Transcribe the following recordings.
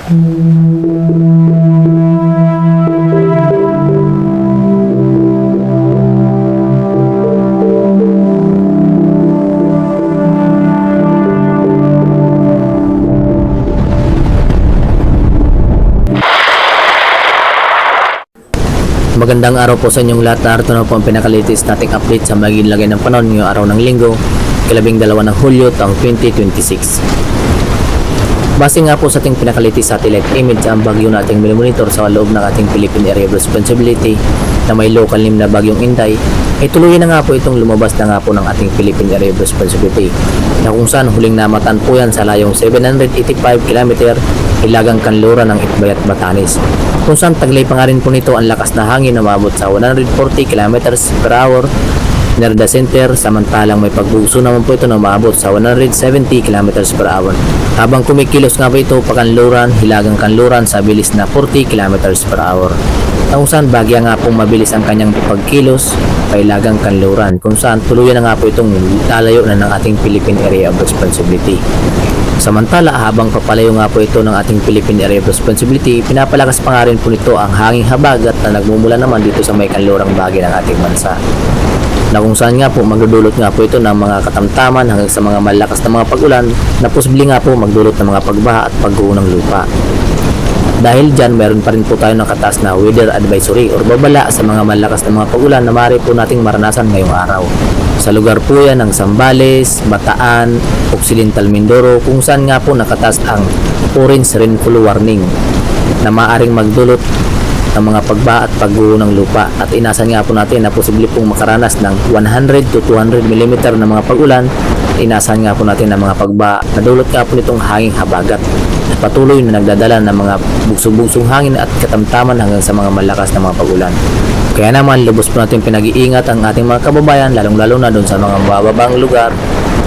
Magandang araw po sa inyong lahat. Narito na po ang pinaka-latest nating update sa magiging lagay ng panahon ngayong araw ng linggo, ikalabing 2 ng Hulyo taong 2026. Base nga po sa ating pinaka-latest satellite image ang bagyo nating minomonitor sa loob ng ating Philippine Area of Responsibility na may local name na bagyong Inday, ay tuluyan na nga po itong lumabas na nga po ng ating Philippine Area of Responsibility na kung saan huling namataan po yan sa layong 785 km hilagang kanluran ng Itbayat, Batanes, kung saan taglay pa nga rin po nito ang lakas na hangin na umabot sa 140 km per hour near the center, samantalang may pagbuso naman po ito na umabot sa 170 km per hour habang kumikilos nga po ito pakanluran hilagang kanluran sa bilis na 40 km per hour, kung saan bagya nga pong mabilis ang kanyang pagkilos hilagang kanluran, kung saan tuluyan na nga po itong lalayo na ng ating Philippine Area of Responsibility. Samantala, habang papalayo nga po ito ng ating Philippine Area of Responsibility, pinapalakas pa nga rin po nito ang hanging habagat na nagmumula naman dito sa may kanlurang bahagi ng ating bansa, na kung saan nga po magdudulot nga po ito ng mga katamtaman hanggang sa mga malakas na mga pag-ulan na posible nga po magdulot ng mga pagbaha at pagguho ng lupa. Dahil dyan, meron pa rin po tayo ng kataas na weather advisory or babala sa mga malakas na mga pag-ulan na maaari po nating maranasan ngayong araw. Sa lugar po yan ng Zambales, Bataan, Occidental Mindoro, kung saan nga po nakataas ang orange rainfall warning na maaaring magdulot ng mga pagbaha at pagguho ng lupa, at inasan nga po natin na posible pong makaranas ng 100 to 200 mm na mga pag-ulan. Inasan nga po natin ng mga pagbaha na dulot nga po nitong hanging habagat na patuloy na nagdadala ng mga bugsong-bugsong hangin at katamtaman hanggang sa mga malakas na mga pag-ulan. Kaya naman lubos po natin pinag-iingat ang ating mga kababayan, lalong-lalo na doon sa mga bababang lugar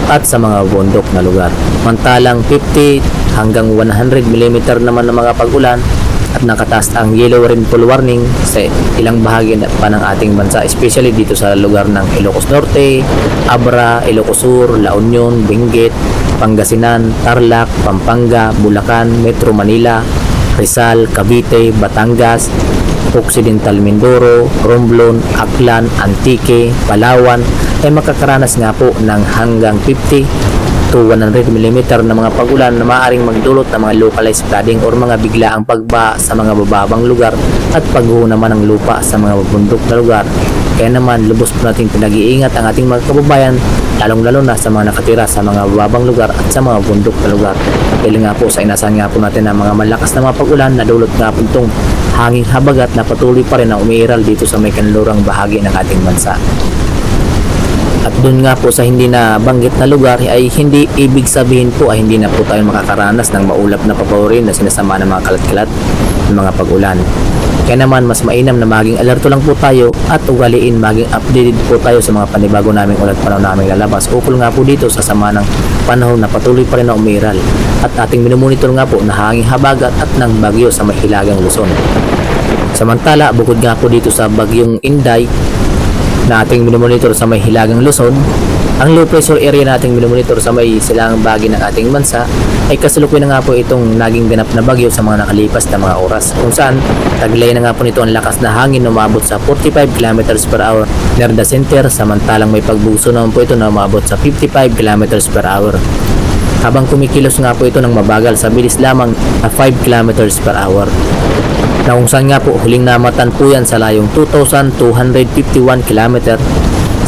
at sa mga bundok na lugar. Mantalang 50 hanggang 100 mm naman ng mga pag-ulan at nakataas ang yellow rainfall warning sa ilang bahagi pa ng ating bansa, especially dito sa lugar ng Ilocos Norte, Abra, Ilocos Sur, La Union, Benguet, Pangasinan, Tarlac, Pampanga, Bulacan, Metro Manila, Rizal, Cavite, Batangas, Occidental Mindoro, Romblon, Aklan, Antique, Palawan ay makakaranas nga po ng hanggang 50 to 100 mm na mga pag-ulan na maaaring magdulot ng mga localized flooding or mga biglaang pagbaha sa mga bababang lugar at pagguho naman ng lupa sa mga bundok na lugar. Kaya naman lubos po natin pinag-iingat ang ating mga kababayan, lalong-lalo na sa mga nakatira sa mga bababang lugar at sa mga bundok na lugar. Dahil nga po sa inasahan nga po natin ng mga malakas na mga pag-ulan na dulot nga po itong hanging habagat na patuloy pa rin na umiiral dito sa may kanlurang bahagi ng ating bansa. At doon nga po sa hindi na banggit na lugar ay hindi ibig sabihin po ay hindi na po tayo makakaranas ng maulap na papawirin na sinasama ng mga kalat-kalat ng mga pag-ulan. Kaya naman mas mainam na maging alerto lang po tayo at ugaliin maging updated po tayo sa mga panibago naming ulat panahon naming lalabas ukol nga po dito sa sama ng panahon na patuloy pa rin na umiral at ating minumonitor nga po na hanging habagat at ng bagyo sa mahilagang Luzon. Samantala, bukod nga po dito sa bagyong Inday na ating minumonitor sa may hilagang Luzon, ang low pressure area nating minumonitor sa may silangang bahagi ng ating bansa ay kasalukuyan na nga po itong naging ganap na bagyo sa mga nakalipas na mga oras, kung saan taglay na nga po nito ang lakas na hangin na umabot sa 45 km per hour near the center, samantalang may pagbuso naman po ito na umabot sa 55 km per hour habang kumikilos nga po ito ng mabagal sa bilis lamang na 5 km per hour, na kung saan nga po huling namatan po yan sa layong 2,251 km,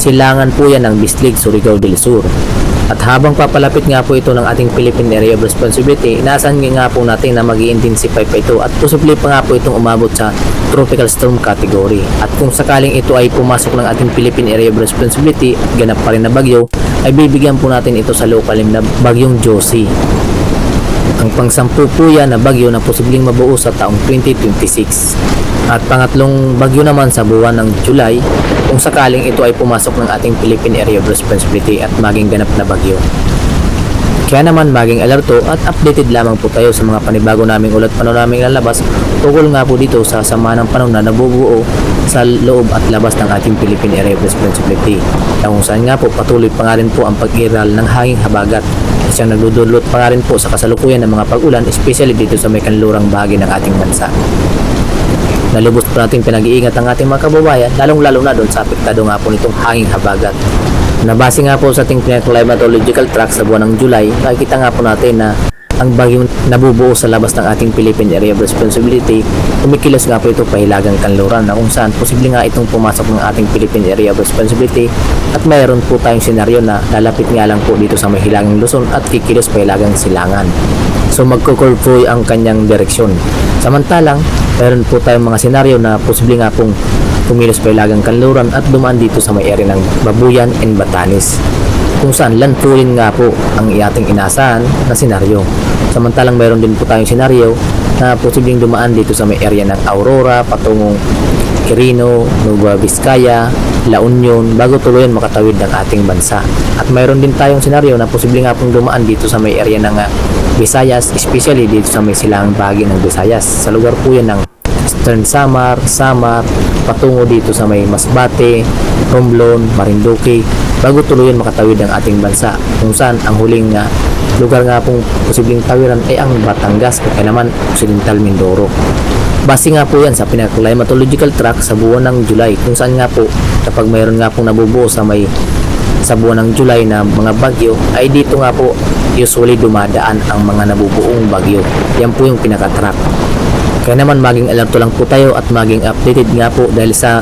silangan po yan ng Bislig, Surigao del Sur. At habang papalapit nga po ito ng ating Philippine Area of Responsibility, inaasahan nga po natin na mag-i-intensify pa ito at posible pa nga po itong umabot sa tropical storm category. At kung sakaling ito ay pumasok ng ating Philippine Area of Responsibility at ganap pa rin na bagyo, ay bibigyan po natin ito sa local name na bagyong Josie. Ang pang-10 po yan na bagyo na posibleng mabuo sa taong 2026. At pangatlong bagyo naman sa buwan ng July kung sakaling ito ay pumasok ng ating Philippine Area of Responsibility at maging ganap na bagyo. Kaya naman maging alerto at updated lamang po tayo sa mga panibago naming ulat paano naming lalabas ukol nga po dito sa sama ng panahon na nabubuo sa loob at labas ng ating Philippine Area of Responsibility, na kung saan nga po patuloy pa nga rin po ang pag-iral ng hanging habagat at siyang nagdudulot pa nga rin po sa kasalukuyan ng mga pag-ulan, especially dito sa may kanlurang bahagi ng ating bansa. Nalubos po natin pinag-iingat ang ating mga kababayan, lalong-lalo na doon sa apektado nga po nitong hanging habagat. Nabase nga po sa ating climatological track sa buwan ng July, makikita nga po natin na ang bagyong nabubuo sa labas ng ating Philippine Area of Responsibility, kumikilos nga po ito pahilagang kanluran, na kung saan posible nga itong pumasok ng ating Philippine Area of Responsibility at mayroon po tayong senaryo na lalapit nga lang po dito sa may hilagang Luzon at kikilos pahilagang Silangan. So magkukurve po ang kanyang direksyon. Samantalang mayroon po tayong mga senaryo na posible nga pong kumilos pahilagang kanluran at dumaan dito sa may area ng Babuyan and Batanes, kung saan landfallin nga po ang ating inasahan na senaryo. Samantalang mayroon din po tayong senaryo na posibleng dumaan dito sa may area ng Aurora patungong Quirino, Nueva Vizcaya, La Union bago tuluyan makatawid ng ating bansa. At mayroon din tayong senaryo na posibleng nga pong dumaan dito sa may area ng Visayas, especially dito sa may silangang bahagi ng Visayas. Sa lugar po yan ng Eastern Samar, patungo dito sa may Masbate, Romblon, Marinduque bago tuluyan makatawid ng ating bansa, kung saan ang huling lugar nga pong posibleng tawiran ay ang Batangas o kaya naman Occidental Mindoro. Base nga po yan sa pinaka-climatological track sa buwan ng July, kung saan nga po kapag mayroon nga pong nabubuo sa buwan ng July na mga bagyo, ay dito nga po usually dumadaan ang mga nabubuong bagyo. Yan po yung pinaka-track. Kaya naman maging alerto lang po tayo at maging updated nga po dahil sa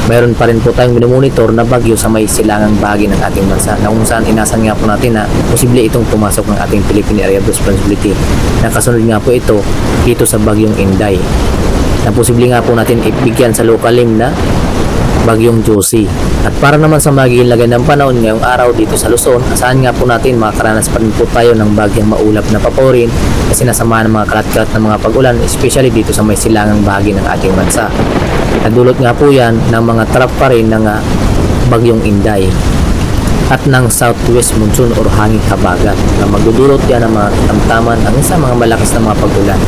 mayroon pa rin po tayong minomonitor na bagyo sa may silangang bahagi ng ating bansa, na kung saan inasan nga po natin na posible itong pumasok ng ating Philippine Area of Responsibility. Nakasunod nga po ito dito sa bagyong Inday, na posible nga po natin ibigyan sa local name na bagyong Josie. At para naman sa magiging lagay ng panahon ngayong araw dito sa Luzon, asahan nga po natin makakaranas pa rin po tayo ng bagyang maulap na paporin kasi nasama ng mga kalat-kalat ng mga pag-ulan, especially dito sa may silangang bahagi ng ating bansa. Nadulot nga po yan ng mga trap pa rin ng bagyong Inday at ng southwest monsoon or hanging habagat, na magdudulot yan ng mga tamtaman ang isa mga malakas na mga pag-ulan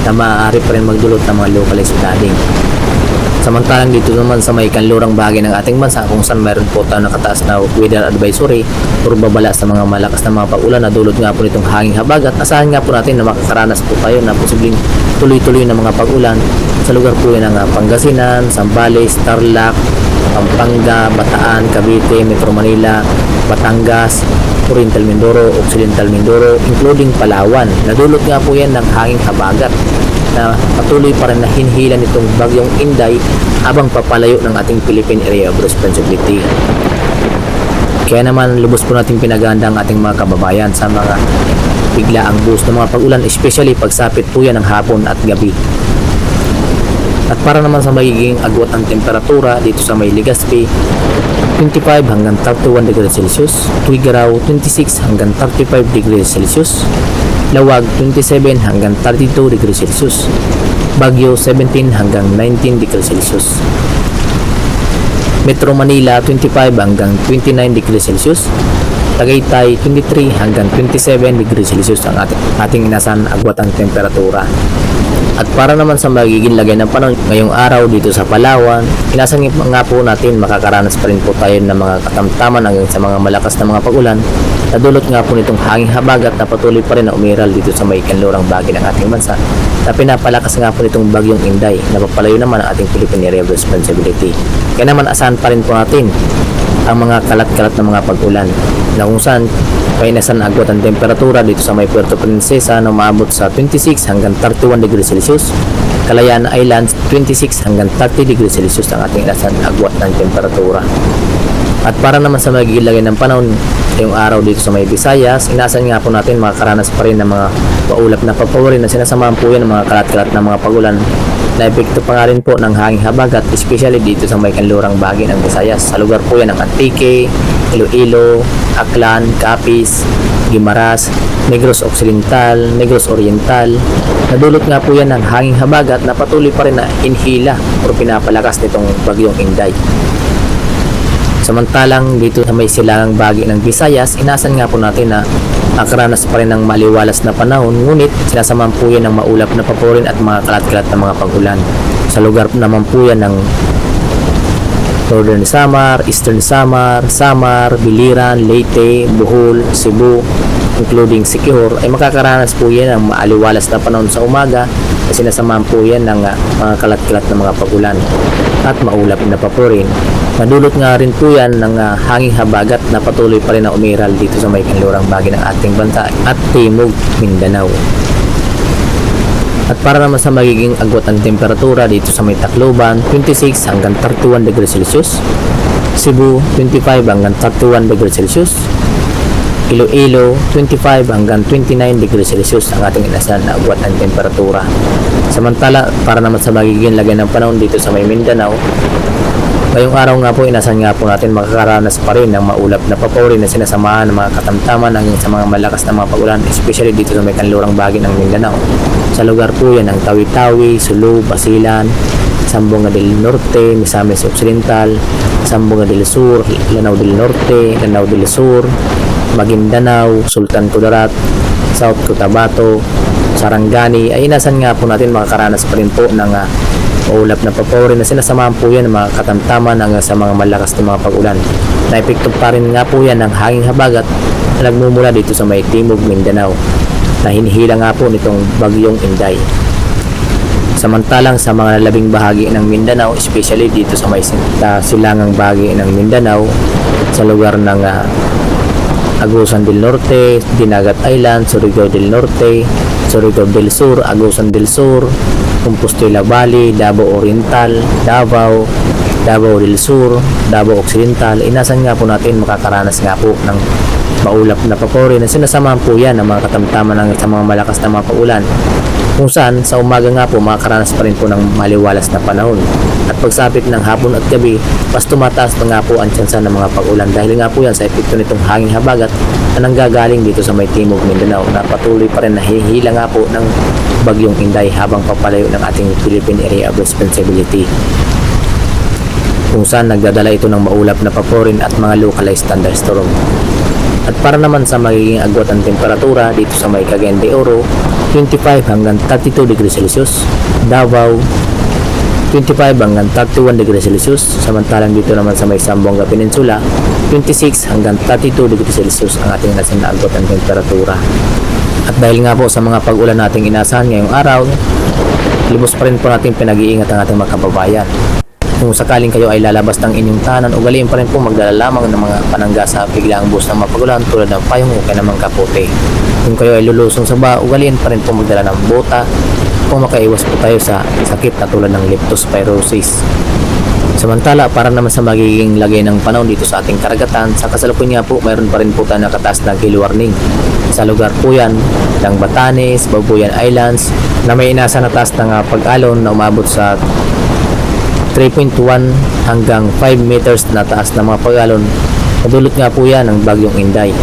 na maaari pa rin magdulot ng mga localized flooding. Samantalang dito naman sa may kanlurang bahagi ng ating bansa, kung saan mayroon po tayo nakataas na weather advisory or babala sa mga malakas na mga pag-ulan na dulot nga po nitong hanging habagat, asahan nga po natin na makakaranas po tayo na posibleng tuloy-tuloy na mga pag-ulan sa lugar po yan ng Pangasinan, Zambales, Tarlac, Pampanga, Bataan, Cavite, Metro Manila, Batangas, Oriental Mindoro, Occidental Mindoro, including Palawan. Nadulot nga po yan ng hanging habagat na patuloy pa rin na hinhila nitong bagyong Inday habang papalayo ng ating Philippine Area of Responsibility. Kaya naman lubos po natin pinaganda ang ating mga kababayan sa mga biglaang boost ng mga pag-ulan, especially pagsapit po yan ng hapon at gabi. At para naman sa magiging agwat ng temperatura dito sa may Legazpi, 25 hanggang 31 degrees Celsius, Tuigaraw 26 hanggang 35 degrees Celsius, Lawag 27 hanggang 32 degrees Celsius, Baguio 17 hanggang 19 degrees Celsius, Metro Manila 25 hanggang 29 degrees Celsius, Tagaytay 23 hanggang 27 degrees Celsius ang ating inasahan agwat ang temperatura. At para naman sa magiging lagay ng panahon ngayong araw dito sa Palawan, inasan nga po natin makakaranas pa rin po tayo ng mga katamtaman hanggang sa mga malakas na mga pag-ulan na dulot nga po nitong hanging habagat na patuloy pa rin na umiral dito sa may kanlurang bahagi ng ating bansa, na pinapalakas nga po nitong bagyong Inday na papalayo naman ang ating Philippine Area of Responsibility. Kaya naman asahan pa rin po natin ang mga kalat-kalat na mga pag-ulan na kung saan painasan agwat ang temperatura dito sa may Puerto Princesa na umaabot sa 26 hanggang 31 degrees Celsius, Kalayaan Islands 26 hanggang 30 degrees Celsius ang ating inasahan agwat ng temperatura. At para naman sa magiging lagay ng panahon ngayong araw dito sa may Visayas, inasan nga po natin makakaranas pa rin ng mga maulap na papawirin na sinasamahan po yan ng mga kalat-kalat na mga pag-ulan na epekto pa nga rin po ng hanging habagat, especially dito sa may kanlurang bahagi ng Visayas. Sa lugar po yan ng Antique, Iloilo, Aklan, Capiz, Guimaras, Negros Occidental, Negros Oriental. Nadulot nga po yan ng hanging habagat na patuloy pa rin na inhila o pinapalakas nitong bagyong Inday. Samantalang dito sa may silangang bahagi ng Visayas, inasan nga po natin na nakaranas pa rin ng maliwalas na panahon, ngunit sinasamahan po yan ng maulap na paporin at mga kalat-kalat na mga pagulan. Sa lugar naman po yan ng Northern Samar, Eastern Samar, Samar, Biliran, Leyte, Bohol, Cebu, including Siquijor, ay makakaranas po yan ng maaliwalas na panahon sa umaga at sinasamahan po yan ng mga kalat-kalat na mga pagulan at maulap na paporin. Madulot nga rin po yan ng hanging habagat na patuloy pa rin na umiral dito sa may kanlurang bahagi ng ating bansa at Timog Mindanao. At para naman sa magiging agwat ang temperatura dito sa may Tacloban, 26 hanggang 31 degrees Celsius, Cebu 25 hanggang 31 degrees Celsius, Iloilo 25 hanggang 29 degrees Celsius ang ating inasahan na agwat ng temperatura. Samantala, para naman sa magiging lagay ng panahon dito sa may Mindanao, ngayong araw nga po, inasahan nga po natin makakaranas pa rin ng maulap na paporin na sinasamahan ng mga katamtaman hanggang sa mga malakas na mga pagulan, especially dito sa may kanlurang bahagi ng Mindanao. Sa lugar po yan ng Tawi-Tawi, Sulu, Basilan, Zamboanga del Norte, Misamis Occidental, Zamboanga del Sur, Lanao del Norte, Lanao del Sur, Maguindanao, Sultan Kudarat, South Cotabato, Sarangani, ay inasan nga po natin makakaranas pa rin po ng maulap na paporin na sinasamahan po yan ng mga katamtaman hanggang sa mga malakas na mga pag-ulan. Naepekto pa rin nga po yan ng hanging habagat na nagmumula dito sa may Timog Mindanao na hinihila nga po nitong bagyong Inday. Samantalang sa mga labing bahagi ng Mindanao, especially dito sa may silangang bahagi ng Mindanao, sa lugar ng Agusan del Norte, Dinagat Island, Surigao del Norte, Surigao del Sur, Agusan del Sur, Compostela Valley, Davao Oriental, Davao, Davao del Sur, Davao Occidental, inasan nga po natin makakaranas nga po ng maulap na paporin na sinasamahan po yan ng mga katamtaman ng sa mga malakas na mga paulan, kung saan sa umaga nga po makakaranas pa rin po ng maliwalas na panahon. At pagsapit ng hapon at gabi, mas tumataas na nga po ang tsansa ng mga pag-ulan dahil nga po yan sa epekto nitong hanging habagat na nanggagaling dito sa may Timog Mindanao na patuloy pa rin na hihila nga po ng bagyong Inday habang papalayo ng ating Philippine Area of Responsibility, kung saan nagdadala ito ng maulap na paporin at mga localized thunderstorm. At para naman sa magiging agwat ng temperatura dito sa may Cagayan de Oro, 25 hanggang 32 degrees Celsius, Davao 25 hanggang 31 degrees Celsius, samantalang dito naman sa may Zamboanga Peninsula, 26 hanggang 32 degrees Celsius ang ating nasan na agwat ng temperatura. At dahil nga po sa mga pag-ulan nating inasahan ngayong araw, lubos pa rin po natin pinag-iingat ang ating mga kababayan. Kung sakaling kayo ay lalabas ng inyong tahanan, ugaliin pa rin po magdala lamang ng mga panangga sa biglaang buhos ng mapagulan tulad ng payong o kaya namang kapote. Kung kayo ay lulusong sa ba, ugaliin pa rin po magdala ng bota kung makaiwas po tayo sa sakit na tulad ng leptospirosis. Samantala, para naman sa magiging lagay ng panahon dito sa ating karagatan, sa kasalukuyan nga po, mayroon pa rin po tayo nakataas na gale warning. Sa lugar po yan ng Batanes, Babuyan Islands, na may inasa na taas ng pag-alon na umabot sa 3.1 hanggang 5 meters na taas na mga pag-alon. Madulot nga po yan ng bagyong Inday.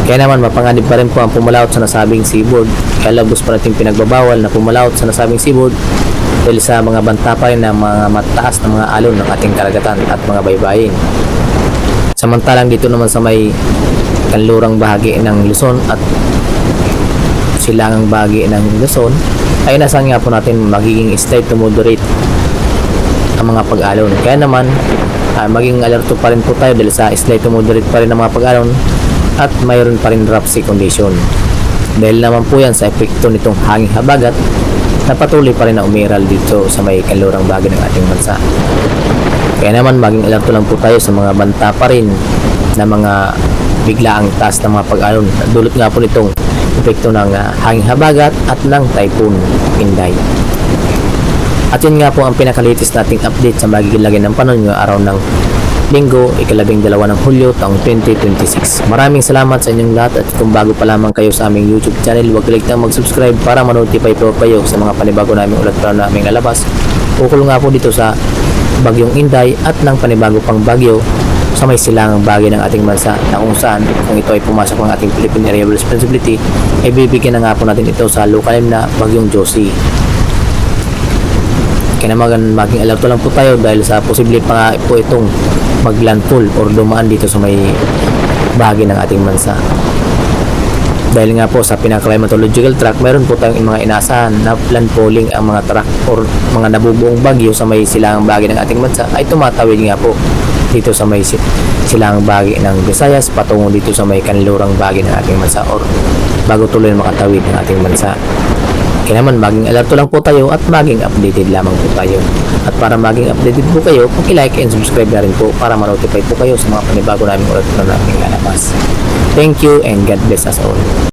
Kaya naman mapanganib pa rin po ang pumalaot sa nasabing seaboard. Kaya labos pa natin pinagbabawal na pumalaot sa nasabing seaboard dahil sa mga banta pa rin ng mga mataas na mga alon ng ating karagatan at mga baybayin. Samantalang dito naman sa may kanlurang bahagi ng Luzon at silangang bahagi ng Luzon, ay inasahan nga po natin magiging slight to moderate ang mga pag-alon. Kaya naman maging alerto pa rin po tayo dahil sa slight to moderate pa rin ang mga pag-alon at mayroon pa rin dropsy condition dahil naman po yan sa epekto nitong hanging habagat na patuloy pa rin na umiral dito sa may kanlurang bahagi ng ating bansa. Kaya naman maging alerto lang po tayo sa mga banta pa rin na mga biglaang taas ng mga pag-alon. Dulot nga po nitong epekto ng hanging habagat at ng Typhoon Inday. At yun nga po ang pinakalitis nating update sa magiging lagay ng panahon ngayong araw ng Linggo, ika-12 ng Hulyo, taong 2026. Maraming salamat sa inyong lahat at kung bago pa lamang kayo sa aming YouTube channel, huwag kalimutan mag-subscribe para ma-notify po kayo sa mga panibago naming ulat pa na aming lalabas. Ukol nga po dito sa bagyong Inday at ng panibago pang bagyo sa may silangang bagay ng ating bansa na kung saan kung ito ay pumasok ng ating Philippine Area of Responsibility ay bibigyan na nga po natin ito sa local na bagyong Josie. Kaya naman maging alerto lang po tayo dahil sa posible pa nga po itong maglandfall or dumaan dito sa may bahagi ng ating bansa. Dahil nga po sa pinaka-climatological track, meron po tayong mga inaasahan na landfalling ang mga track or mga nabubuong bagyo sa may silangang bahagi ng ating bansa ay tumatawid nga po dito sa may silangang bahagi ng Visayas patungo dito sa may kanlurang bahagi ng ating bansa or bago tuloy makatawid ng ating bansa. Kaya naman maging alerto lang po tayo at maging updated lamang po tayo. At para maging updated po kayo, pag-like and subscribe na rin po para ma-notify po kayo sa mga panibago namin ulit na namin lalabas. Thank you and God bless us all.